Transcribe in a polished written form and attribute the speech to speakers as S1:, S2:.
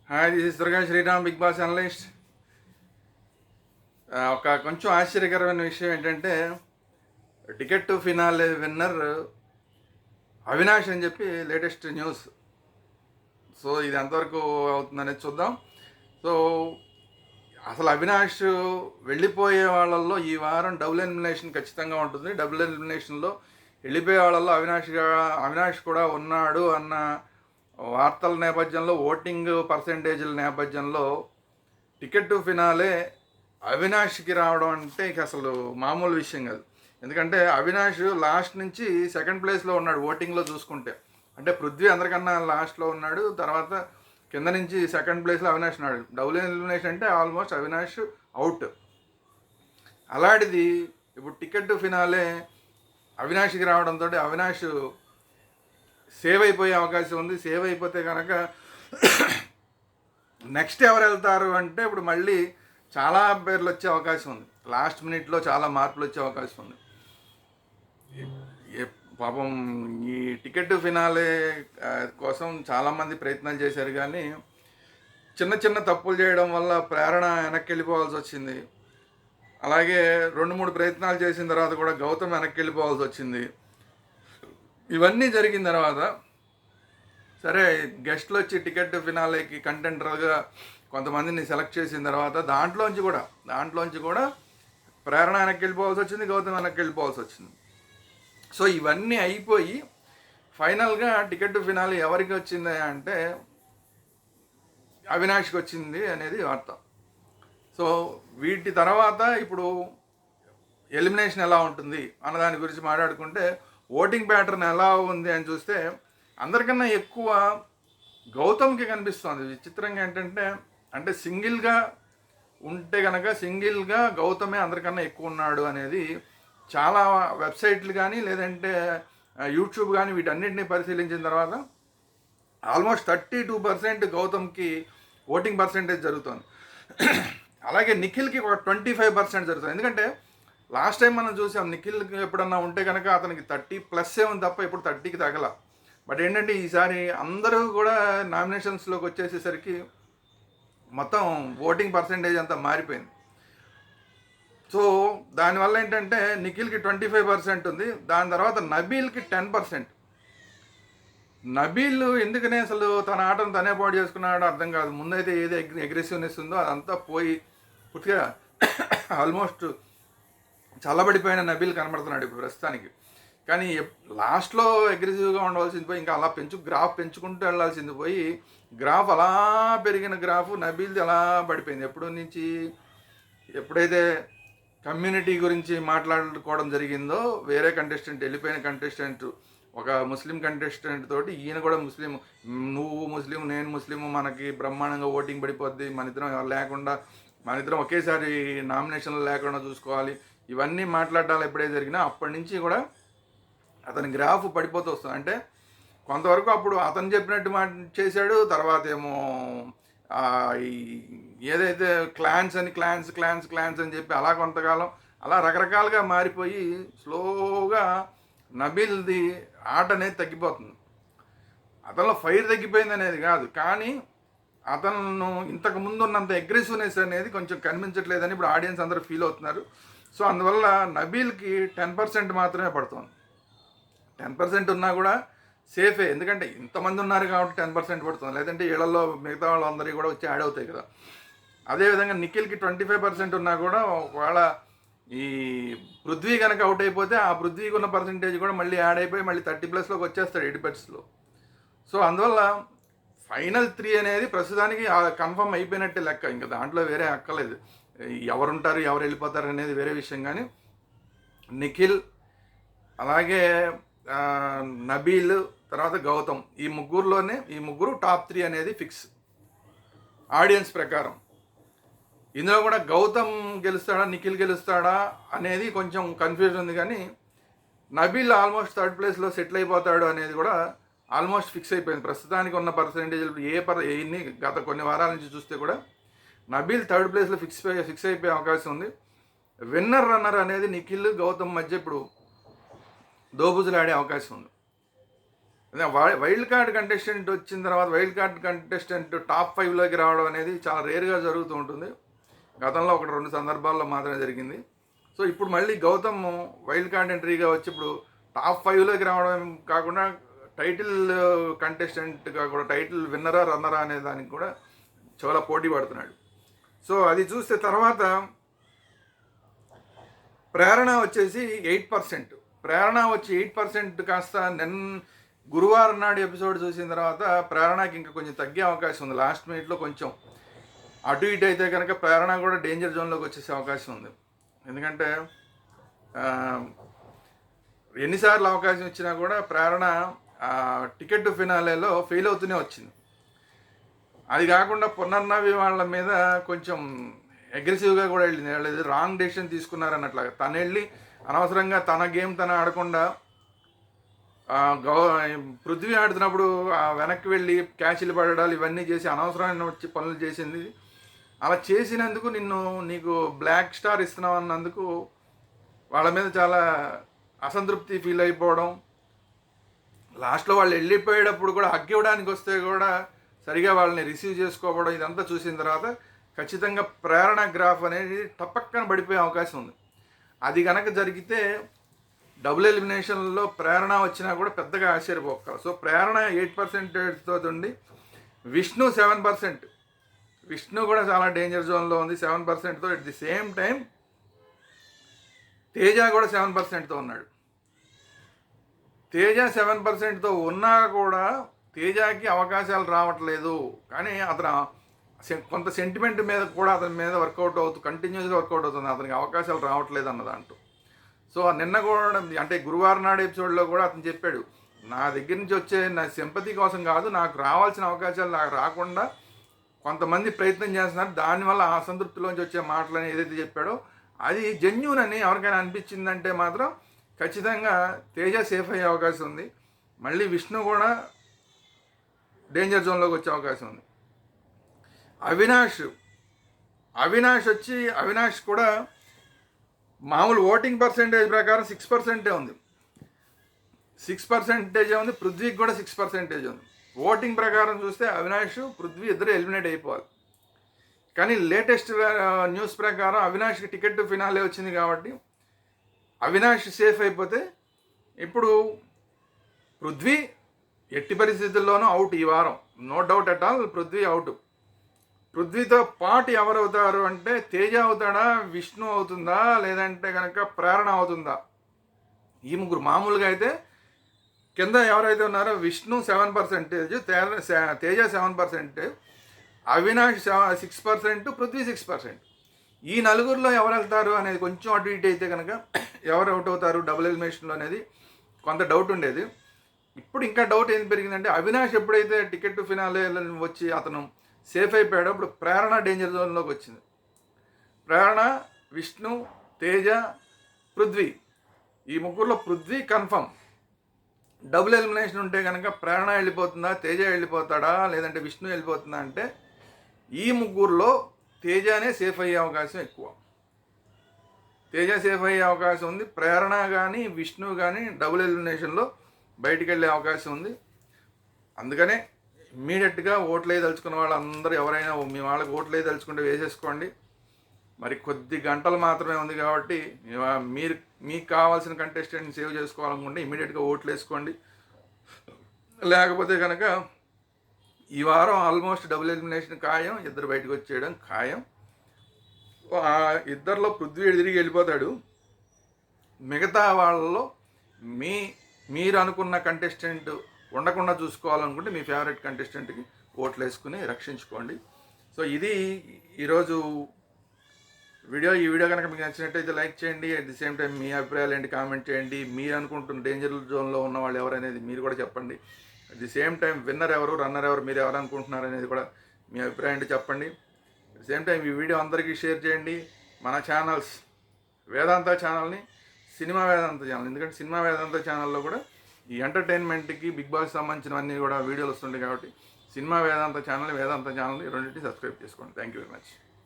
S1: Hi, this is Durga Sriram, Bigg Boss analyst. ఒక కొంచెం ఆశ్చర్యకరమైన విషయం ఏంటంటే ticket to finale winner Avinash అని చెప్పి లేటెస్ట్ న్యూస్. సో ఇది ఎంతవరకు అవుతుందనేది చూద్దాం. సో అసలు అవినాష్ వెళ్ళిపోయే వాళ్ళల్లో ఈ వారం డబుల్ ఎలిమినేషన్ ఖచ్చితంగా ఉంటుంది. డబుల్ ఎలిమినేషన్లో వెళ్ళిపోయే వాళ్ళల్లో అవినాష్ కూడా ఉన్నాడు అన్న వార్తల నేపథ్యంలో, ఓటింగ్ పర్సంటేజ్ల నేపథ్యంలో టికెట్ టు ఫినాలే అవినాష్కి రావడం అంటే ఇక అసలు మామూలు విషయం కాదు. ఎందుకంటే అవినాష్ లాస్ట్ నుంచి సెకండ్ ప్లేస్లో ఉన్నాడు ఓటింగ్లో చూసుకుంటే. అంటే పృథ్వీ అందరికన్నా లాస్ట్లో ఉన్నాడు, తర్వాత కింద నుంచి సెకండ్ ప్లేస్లో అవినాష్ ఉన్నాడు. డబుల్ ఎలిమినేషన్ అంటే ఆల్మోస్ట్ అవినాష్ అవుట్. అలాంటిది ఇప్పుడు టికెట్ టు ఫినాలే అవినాష్కి రావడంతో అవినాష్ సేవ్ అయిపోయే అవకాశం ఉంది. సేవ్ అయిపోతే కనుక నెక్స్ట్ ఎవరు వెళ్తారు అంటే ఇప్పుడు మళ్ళీ చాలా పేర్లు వచ్చే అవకాశం ఉంది. లాస్ట్ మినిట్లో చాలా మార్పులు వచ్చే అవకాశం ఉంది. పాపం ఈ టికెట్ ఫినాలే కోసం చాలామంది ప్రయత్నాలు చేశారు, కానీ చిన్న చిన్న తప్పులు చేయడం వల్ల ప్రేరణ వెనక్కి వెళ్ళిపోవాల్సి వచ్చింది. అలాగే 2-3 ప్రయత్నాలు చేసిన తర్వాత కూడా గౌతమ్ వెనక్కి వెళ్ళిపోవాల్సి వచ్చింది. ఇవన్నీ జరిగిన తర్వాత సరే గెస్ట్లు వచ్చి టికెట్ ఫినాలేకి కంటెండర్గా కొంతమందిని సెలెక్ట్ చేసిన తర్వాత దాంట్లోంచి కూడా ప్రేరణ వెనక్కి వెళ్ళిపోవాల్సి వచ్చింది, గౌతమ్ వెనక్కి వెళ్ళిపోవాల్సి వచ్చింది. సో ఇవన్నీ అయిపోయి ఫైనల్గా టికెట్ ఫినాలే ఎవరికి వచ్చింది అంటే అవినాష్కి వచ్చింది అనేది వార్త. సో వీటి తర్వాత ఇప్పుడు ఎలిమినేషన్ ఎలా ఉంటుంది అన్న దాని గురించి మాట్లాడుకుంటే, ఓటింగ్ ప్యాటర్న్ ఎలా ఉంది అని చూస్తే అందరికన్నా ఎక్కువ గౌతమ్కి కనిపిస్తుంది. విచిత్రంగా ఏంటంటే, అంటే సింగిల్గా ఉంటే కనుక సింగిల్గా గౌతమే అందరికన్నా ఎక్కువ ఉన్నాడు అనేది చాలా వెబ్సైట్లు కానీ లేదంటే యూట్యూబ్ కానీ వీటన్నిటిని పరిశీలించిన తర్వాత ఆల్మోస్ట్ 32% గౌతమ్కి ఓటింగ్ పర్సెంటేజ్ జరుగుతుంది. అలాగే నిఖిల్కి ఒక 25% జరుగుతుంది. ఎందుకంటే లాస్ట్ టైం మనం చూసాం, నిఖిల్కి ఎప్పుడన్నా ఉంటే కనుక అతనికి 30+ ఉంది తప్ప ఇప్పుడు 30కి తగల. బట్ ఏంటంటే ఈసారి అందరూ కూడా నామినేషన్స్లోకి వచ్చేసేసరికి మొత్తం ఓటింగ్ పర్సెంటేజ్ అంతా మారిపోయింది. సో దానివల్ల ఏంటంటే నిఖిల్కి 25% ఉంది. దాని తర్వాత నబీల్కి 10%. నబీల్ ఎందుకనే అసలు తన ఆటను తనే పాటు చేసుకున్నాడో అర్థం కాదు. ముందైతే ఏది అగ్రెసివ్నెస్ ఉందో అదంతా పోయి పూర్తిగా ఆల్మోస్ట్ చల్లబడిపోయిన నబీల్ కనబడుతున్నాడు ఇప్పుడు ప్రస్తుతానికి. కానీ లాస్ట్లో అగ్రెసివ్గా ఉండవలసింది పోయి ఇంకా అలా గ్రాఫ్ పెంచుకుంటూ వెళ్ళాల్సింది పోయి గ్రాఫ్ అలా పెరిగిన గ్రాఫ్ నబీల్ది అలా పడిపోయింది. ఎప్పుడైతే కమ్యూనిటీ గురించి మాట్లాడుకోవడం జరిగిందో, వేరే కంటెస్టెంట్ వెళ్ళిపోయిన కంటెస్టెంట్ ఒక ముస్లిం కంటెస్టెంట్ తోటి ఈయన కూడా ముస్లిం, నువ్వు ముస్లిం నేను ముస్లిము, మనకి బ్రహ్మాండంగా ఓటింగ్ పడిపోద్ది, మన ఇద్దరం ఒకేసారి నామినేషన్లు లేకుండా చూసుకోవాలి, ఇవన్నీ మాట్లాడాలి ఎప్పుడైతే జరిగినా అప్పటి నుంచి కూడా అతని గ్రాఫ్ పడిపోతూ వస్తుంది. అంటే కొంతవరకు అప్పుడు అతను చెప్పినట్టు చేశాడు, తర్వాత ఏమో ఏదైతే క్లాన్స్ అని చెప్పి అలా కొంతకాలం అలా రకరకాలుగా మారిపోయి స్లోగా నబీల్ది ఆట అనేది తగ్గిపోతుంది. అతనిలో ఫైర్ తగ్గిపోయింది అనేది కాదు, కానీ అతను ఇంతకు ముందు ఉన్నంత అగ్రెసివ్నెస్ అనేది కొంచెం కనిపించట్లేదని ఇప్పుడు ఆడియన్స్ అందరూ ఫీల్ అవుతున్నారు. సో అందువల్ల నబీల్కి 10% మాత్రమే పడుతుంది. 10% ఉన్నా కూడా సేఫే, ఎందుకంటే ఇంతమంది ఉన్నారు కాబట్టి 10% పడుతుంది. లేదంటే ఇళ్లలో మిగతా వాళ్ళందరికీ కూడా వచ్చి యాడ్ అవుతాయి కదా. అదేవిధంగా నిఖిల్కి 25% ఉన్నా కూడా ఒకవేళ ఈ పృథ్వీ కనుక అవుట్ అయిపోతే ఆ పృథ్వీకి ఉన్న పర్సంటేజ్ కూడా మళ్ళీ యాడ్ అయిపోయి మళ్ళీ 30+లోకి వచ్చేస్తాడు 80%లో. సో అందువల్ల ఫైనల్ 3 అనేది ప్రస్తుతానికి కన్ఫర్మ్ అయిపోయినట్టే లెక్క. ఇంకా దాంట్లో వేరే అక్కలేదు, ఎవరుంటారు ఎవరు వెళ్ళిపోతారు అనేది వేరే విషయం. కానీ నిఖిల్, అలాగే నబీల్, తర్వాత గౌతమ్, ఈ ముగ్గురు టాప్ 3 అనేది ఫిక్స్ ఆడియన్స్ ప్రకారం. ఇందులో కూడా గౌతమ్ గెలుస్తాడా నిఖిల్ గెలుస్తాడా అనేది కొంచెం కన్ఫ్యూజన్ ఉంది, కానీ నబీల్ ఆల్మోస్ట్ 3rd ప్లేస్లో సెటిల్ అయిపోతాడు అనేది కూడా ఆల్మోస్ట్ ఫిక్స్ అయిపోయింది. ప్రస్తుతానికి ఉన్న పర్సంటేజ్లు గత కొన్ని వారాల నుంచి చూస్తే కూడా నబీల్ 3rd ప్లేస్లో ఫిక్స్ అయిపోయే అవకాశం ఉంది. విన్నర్ రన్నర్ అనేది నిఖిల్ గౌతమ్ మధ్య ఇప్పుడు దోబుజులాడే అవకాశం ఉంది. వైల్డ్ కార్డ్ కంటెస్టెంట్ వచ్చిన తర్వాత వైల్డ్ కార్డ్ కంటెస్టెంట్ టాప్ 5లోకి రావడం అనేది చాలా రేర్గా జరుగుతూ ఉంటుంది. గతంలో 1-2 సందర్భాల్లో మాత్రమే జరిగింది. సో ఇప్పుడు మళ్ళీ గౌతమ్ వైల్డ్ కార్డ్ ఎంట్రీగా వచ్చి ఇప్పుడు టాప్ 5లోకి రావడం కాకుండా టైటిల్ కంటెస్టెంట్గా కూడా టైటిల్ విన్నరా రన్నరా అనే దానికి కూడా చాలా పోటీ పడుతున్నాడు. సో అది చూస్తే తర్వాత ప్రేరణ వచ్చేసి 8%. ప్రేరణ వచ్చి 8% కాస్త గురువారం నాడు ఎపిసోడ్ చూసిన తర్వాత ప్రేరణకి ఇంకా కొంచెం తగ్గే అవకాశం ఉంది. లాస్ట్ మినిట్లో కొంచెం అటు ఇటు అయితే కనుక ప్రేరణ కూడా డేంజర్ జోన్లోకి వచ్చేసే అవకాశం ఉంది. ఎందుకంటే ఎన్నిసార్లు అవకాశం ఇచ్చినా కూడా ప్రేరణ టికెట్ ఫినాలేలో ఫెయిల్ అవుతూనే వచ్చింది. అది కాకుండా పునర్నవి వాళ్ళ మీద కొంచెం అగ్రెసివ్గా కూడా వెళ్ళింది. వాళ్ళు రాంగ్ డెసిషన్ తీసుకున్నారన్నట్లాగా తను వెళ్ళి అనవసరంగా తన గేమ్ తను ఆడకుండా పృథ్వీ ఆడుతున్నప్పుడు వెనక్కి వెళ్ళి క్యాచ్లు పడడాలు ఇవన్నీ చేసి అనవసరమైన వచ్చి పనులు చేసింది. అలా చేసినందుకు నీకు బ్లాక్ స్టార్ ఇస్తున్నాం అన్నందుకు వాళ్ళ మీద చాలా అసంతృప్తి ఫీల్ అయిపోవడం. లాస్ట్లో వాళ్ళు వెళ్ళిపోయేటప్పుడు కూడా హగ్ ఇవ్వడానికి వస్తే కూడా సరిగా వాళ్ళని రిసీవ్ చేసుకోవడం ఇదంతా చూసిన తర్వాత ఖచ్చితంగా ప్రేరణ గ్రాఫ్ అనేది టపక్కన పడిపోయే అవకాశం ఉంది. అది కనుక జరిగితే డబుల్ ఎలిమినేషన్లో ప్రేరణ వచ్చినా కూడా పెద్దగా ఆశ్చర్యపోక. సో ప్రేరణ 8%తో ఉంది. విష్ణు 7%. విష్ణు కూడా చాలా డేంజర్ జోన్లో ఉంది 7%తో. At the same time Teja కూడా 7%తో ఉన్నాడు. తేజ 7%తో ఉన్నా కూడా తేజకి అవకాశాలు రావట్లేదు. కానీ అతను కొంత సెంటిమెంట్ మీద కూడా అతని మీద వర్కౌట్ అవుతుంది, కంటిన్యూస్గా వర్కౌట్ అవుతుంది. అతనికి అవకాశాలు రావట్లేదు అన్నదంటూ. సో నిన్న కూడా అంటే గురువారం నాడు ఎపిసోడ్లో కూడా అతను చెప్పాడు, నా దగ్గర నుంచి వచ్చే నా సింపతి కోసం కాదు, నాకు రావాల్సిన అవకాశాలు నాకు రాకుండా కొంతమంది ప్రయత్నం చేస్తున్నారు, దానివల్ల ఆ అసంతృప్తిలోంచి వచ్చే మాటలని ఏదైతే చెప్పాడో అది జెన్యూన్ అని ఎవరికైనా అనిపించిందంటే మాత్రం ఖచ్చితంగా తేజ సేఫ్ అయ్యే అవకాశం ఉంది. మళ్ళీ విష్ణు కూడా డేంజర్ జోన్లోకి వచ్చే అవకాశం ఉంది. అవినాష్ కూడా మామూలు ఓటింగ్ పర్సెంటేజ్ ప్రకారం 6% ఉంది. 6% ఉంది. పృథ్వీకి కూడా 6% ఉంది. ఓటింగ్ ప్రకారం చూస్తే అవినాష్ పృథ్వీ ఇద్దరు ఎలిమినేట్ అయిపోవాలి. కానీ లేటెస్ట్ న్యూస్ ప్రకారం అవినాష్కి టికెట్ ఫినాలే వచ్చింది కాబట్టి అవినాష్ సేఫ్ అయిపోతే ఇప్పుడు పృథ్వీ ఎట్టి పరిస్థితుల్లోనూ అవుట్ ఈ వారం. No doubt at all Prithvi out. పృథ్వీతో పాటు ఎవరు అవుతారు అంటే తేజ అవుతాడా, విష్ణు అవుతుందా, లేదంటే కనుక ప్రేరణ అవుతుందా? ఈ ముగ్గురు. మామూలుగా అయితే కింద ఎవరైతే ఉన్నారో విష్ణు 7%, తేజ 7%, అవినాష్ 6%, పృథ్వీ 6%. ఈ నలుగురిలో ఎవరు వెళ్తారు అనేది కొంచెం అటు ఇటు అయితే కనుక ఎవరు అవుట్ అవుతారు డబుల్ ఎలిమినేషన్లో అనేది కొంత డౌట్ ఉండేది. ఇప్పుడు ఇంకా డౌట్ ఏం పెరిగిందంటే అవినాష్ ఎప్పుడైతే టికెట్ ఫినాలే వచ్చి అతను సేఫ్ అయిపోయాడు, అప్పుడు ప్రేరణ డేంజర్ జోన్లోకి వచ్చింది. ప్రేరణ, విష్ణు, తేజ, పృథ్వీ, ఈ ముగ్గురులో పృథ్వీ కన్ఫర్మ్. డబుల్ ఎలిమినేషన్ ఉంటే కనుక ప్రేరణ వెళ్ళిపోతుందా, తేజ వెళ్ళిపోతాడా, లేదంటే విష్ణు వెళ్ళిపోతుందా అంటే ఈ ముగ్గురులో తేజనే సేఫ్ అయ్యే అవకాశం ఎక్కువ. తేజ సేఫ్ అయ్యే అవకాశం ఉంది. ప్రేరణ కానీ విష్ణు కానీ డబుల్ ఎలిమినేషన్లో బయటికి వెళ్ళే అవకాశం ఉంది. అందుకనే ఇమ్మీడియట్గా ఓట్లు వేయదలుచుకున్న వాళ్ళందరూ ఎవరైనా మీ వాళ్ళకి ఓట్లు వేయదలుచుకుంటే వేసేసుకోండి. మరి కొద్ది గంటలు మాత్రమే ఉంది కాబట్టి మీకు కావాల్సిన కంటెస్టెంట్ని సేవ్ చేసుకోవాలనుకుంటే ఇమ్మీడియట్గా ఓట్లు వేసుకోండి. లేకపోతే కనుక ఈ వారం ఆల్మోస్ట్ డబుల్ ఎలిమినేషన్ ఖాయం, ఇద్దరు బయటకు వచ్చేయడం ఖాయం. ఇద్దరిలో పృథ్వీ తిరిగి వెళ్ళిపోతాడు. మిగతా వాళ్ళలో మీరు అనుకున్న కంటెస్టెంట్ ఉండకుండా చూసుకోవాలనుకుంటే మీ ఫేవరెట్ కంటెస్టెంట్కి ఓట్లు వేసుకుని రక్షించుకోండి. సో ఇది ఈరోజు వీడియో. ఈ వీడియో కనుక మీకు నచ్చినట్టయితే లైక్ చేయండి. అట్ ది సేమ్ టైం మీ అభిప్రాయాలు ఏంటి కామెంట్ చేయండి. మీరు అనుకుంటున్న డేంజర్ జోన్లో ఉన్న వాళ్ళు ఎవరనేది మీరు కూడా చెప్పండి. At the same time winner ఎవరు, రన్నర్ ఎవరు, మీరు ఎవరు అనుకుంటున్నారు అనేది కూడా మీ అభిప్రాయం ఏంటి చెప్పండి. అట్ ది సేమ్ టైం ఈ వీడియో అందరికీ షేర్ చేయండి. మన ఛానల్స్ వేదాంత ఛానల్ని, సినిమా వేదాంత ఛానల్, ఎందుకంటే సినిమా వేదాంత ఛానల్లో కూడా ఈ ఎంటర్టైన్మెంట్కి బిగ్ బాస్ సంబంధించినవన్నీ కూడా వీడియోలు వస్తుంటాయి కాబట్టి సినిమా వేదాంత ఛానల్ని రెండింటిని సబ్స్క్రైబ్ చేసుకోండి. Thank you very much.